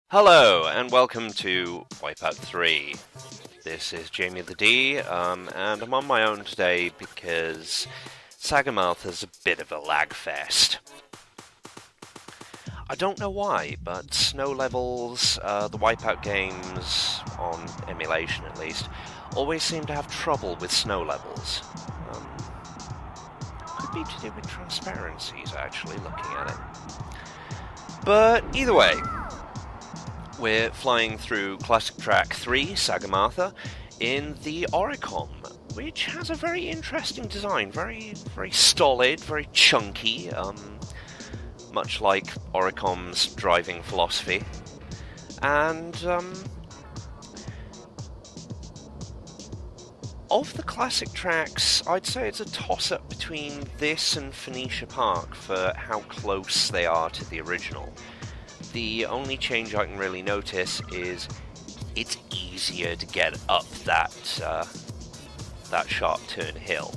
Hello, and welcome to Wipeout 3. This is Jamie the D, and I'm on my own today because Sagamartha's a bit of a lag fest. I don't know why, but snow levels, the Wipeout games, on emulation at least, always seem to have trouble with snow levels. Could be to do with transparencies, actually, looking at it. But either way, we're flying through Classic Track 3, Sagamartha, in the Oricom, which has a very interesting design, very stolid, very chunky, much like Oricom's driving philosophy. And, of the classic tracks, I'd say it's a toss-up between this and Phoenicia Park for how close they are to the original. The only change I can really notice is it's easier to get up that sharp turn hill.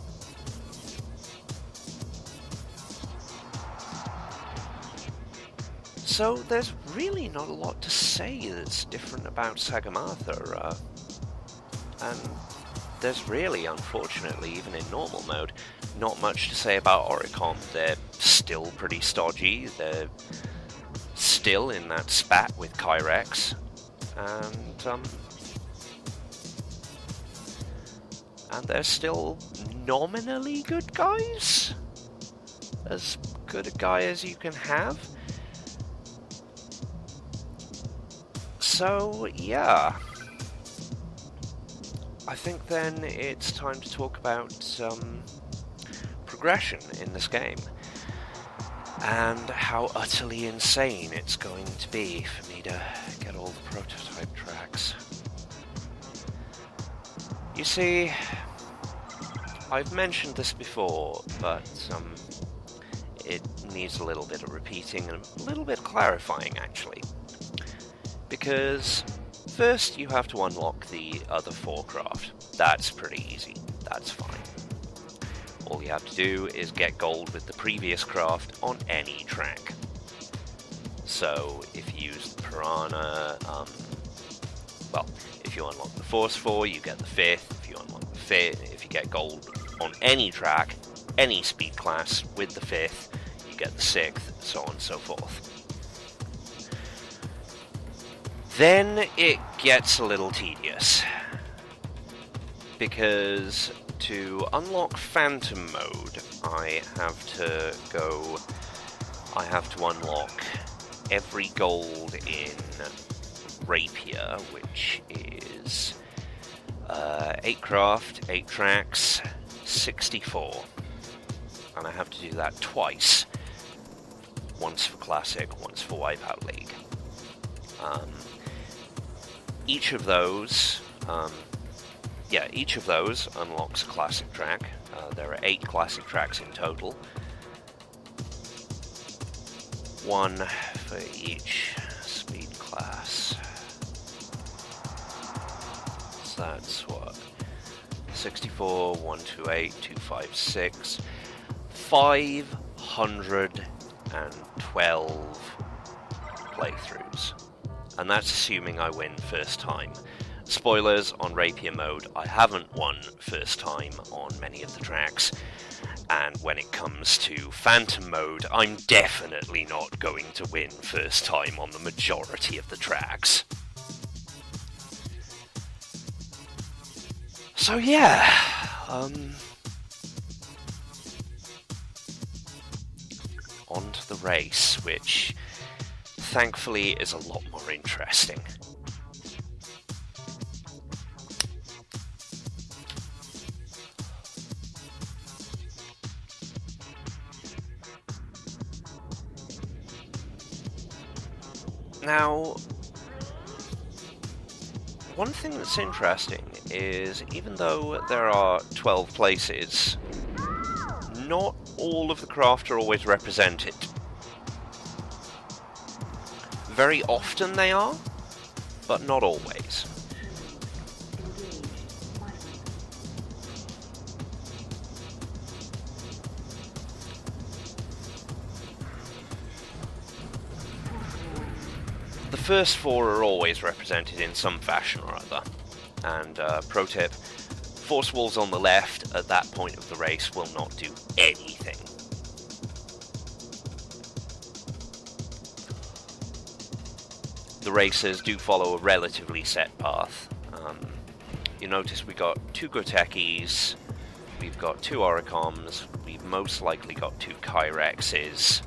So there's really not a lot to say that's different about Sagamartha, and there's really, unfortunately, even in normal mode, not much to say about Oricom. They're still pretty stodgy, they're still in that spat with Kyrex, and they're still nominally good guys? As good a guy as you can have? So, yeah. I think then it's time to talk about progression in this game, and how utterly insane it's going to be for me to get all the prototype tracks. You see, I've mentioned this before, but it needs a little bit of repeating and a little bit of clarifying, actually. Because first you have to unlock the other 4 craft. That's pretty easy, that's fine. All you have to do is get gold with the previous craft on any track. So if you use the Piranha, if you unlock the Force 4, you get the 5th. If you unlock the 5th, if you get gold on any track, any speed class with the 5th, you get the 6th, so on and so forth. Then it gets a little tedious, because to unlock Phantom mode, I have to unlock every gold in Rapier, which is 8 craft, 8 tracks, 64. And I have to do that twice. Once for Classic, once for Wipeout League. Each of those unlocks a classic track. There are 8 classic tracks in total. 1 for each speed class. So that's what? 64, 128, 256, 512 playthroughs. And that's assuming I win first time. Spoilers, on Rapier mode, I haven't won first time on many of the tracks, and when it comes to Phantom mode, I'm definitely not going to win first time on the majority of the tracks. So yeah, on to the race, which thankfully is a lot more interesting. Now, one thing that's interesting is, even though there are 12 places, not all of the craft are always represented. Very often they are, but not always. first four are always represented in some fashion or other. And pro tip, force walls on the left at that point of the race will not do anything. The racers do follow a relatively set path. You notice we got 2 Gotekis, we've got 2 Oricoms, we've most likely got 2 Kyrexes.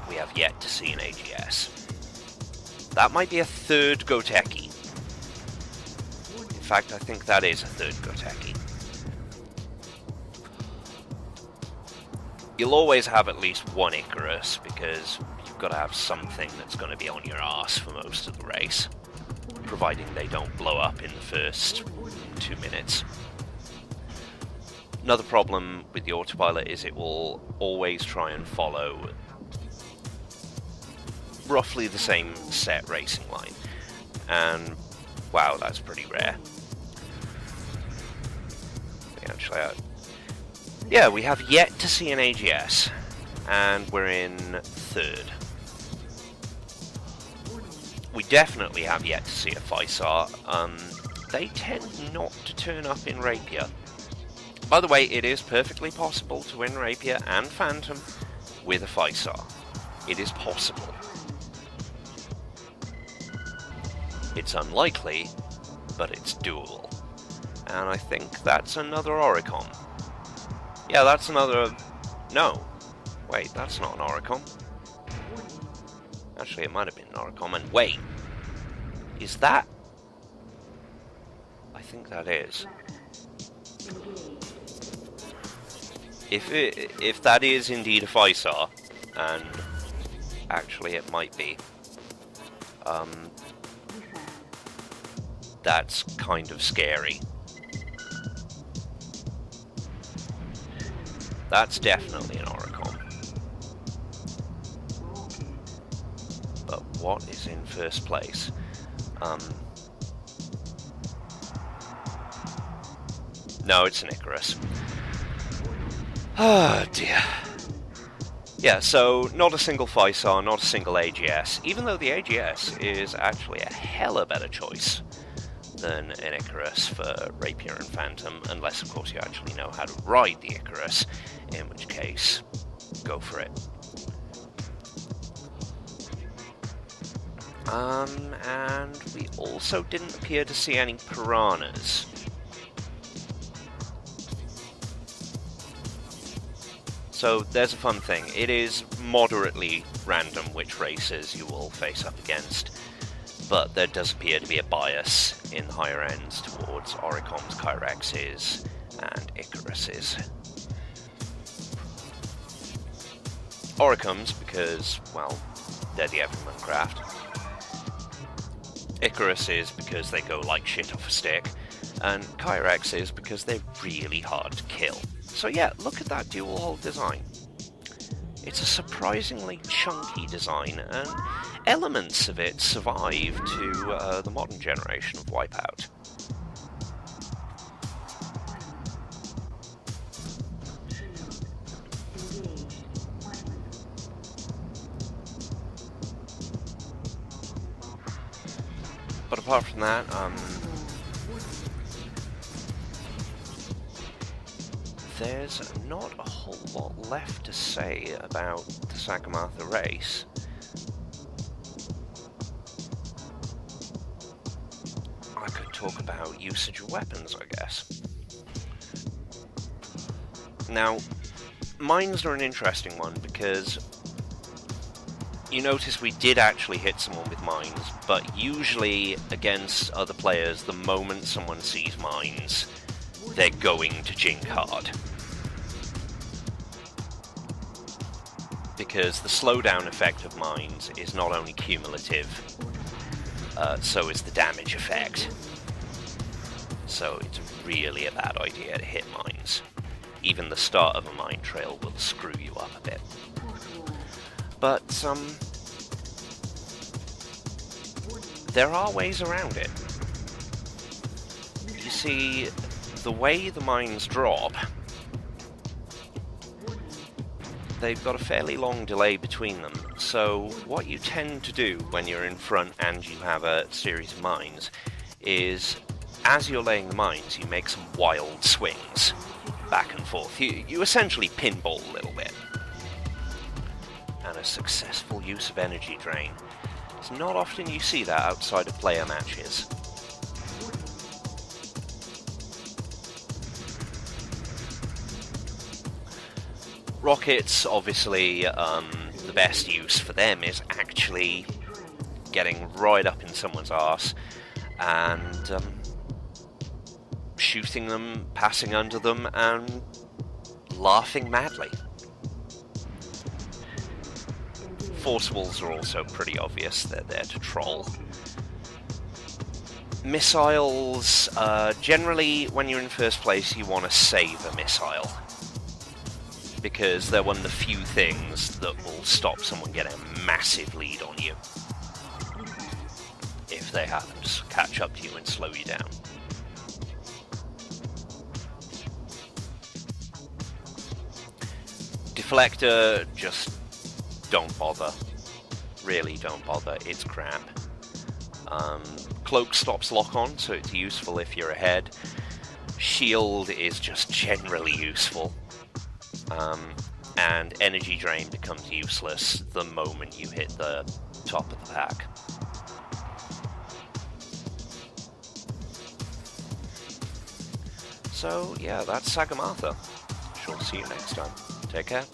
We have yet to see an AGS. That might be a 3rd Goteki. In fact, I think that is a 3rd Goteki. You'll always have at least one Icarus, because you've got to have something that's going to be on your arse for most of the race, providing they don't blow up in the first 2 minutes. Another problem with the autopilot is it will always try and follow roughly the same set racing line, and wow, that's pretty rare. Yeah, we have yet to see an AGS, and we're in 3rd. We definitely have yet to see a Phisar. They tend not to turn up in Rapier. By the way, it is perfectly possible to win Rapier and Phantom with a Phisar. It is possible. It's unlikely, but it's doable. And I think that's another Oricon. Yeah, that's another... No. Wait, that's not an Oricon. Actually, it might have been an Oricon. And wait. Is that... I think that is. If that is indeed a Phisar, and actually it might be, that's kind of scary. That's definitely an Oricon. But what is in first place? No, it's an Icarus. Oh dear. Yeah, so not a single Phisar, not a single AGS, even though the AGS is actually a hella better choice than an Icarus for Rapier and Phantom, unless of course you actually know how to ride the Icarus, in which case, go for it. And we also didn't appear to see any Piranhas. So there's a fun thing. It is moderately random which races you will face up against, but there does appear to be a bias in the higher ends towards Oricoms, Kyrexes, and Icaruses. Oricoms because, well, they're the everyman craft. Icaruses because they go like shit off a stick, and Kyrexes because they're really hard to kill. So yeah, look at that dual hull design. It's a surprisingly chunky design, and elements of it survive to the modern generation of Wipeout. But apart from that, there's not a whole lot left to say about the Sagamartha race. I could talk about usage of weapons, I guess. Now, mines are an interesting one because you notice we did actually hit someone with mines, but usually against other players, the moment someone sees mines, they're going to jink hard. Because the slowdown effect of mines is not only cumulative, so is the damage effect. So it's really a bad idea to hit mines. Even the start of a mine trail will screw you up a bit. But there are ways around it. You see, the way the mines drop, they've got a fairly long delay between them, So what you tend to do when you're in front and you have a series of mines is, as you're laying the mines, you make some wild swings back and forth. You essentially pinball a little bit. And a successful use of energy drain. It's not often you see that outside of player matches. Rockets, obviously, the best use for them is actually getting right up in someone's arse and shooting them, passing under them, and laughing madly. Forcibles are also pretty obvious, they're there to troll. Missiles, generally when you're in first place you want to save a missile, because they're one of the few things that will stop someone getting a massive lead on you if they happen to catch up to you and slow you down. Deflector, just don't bother. Really don't bother, it's crap. Cloak stops lock-on, so it's useful if you're ahead. Shield is just generally useful. And energy drain becomes useless the moment you hit the top of the pack. So yeah, that's Sagamartha. Shall see you next time. Take care.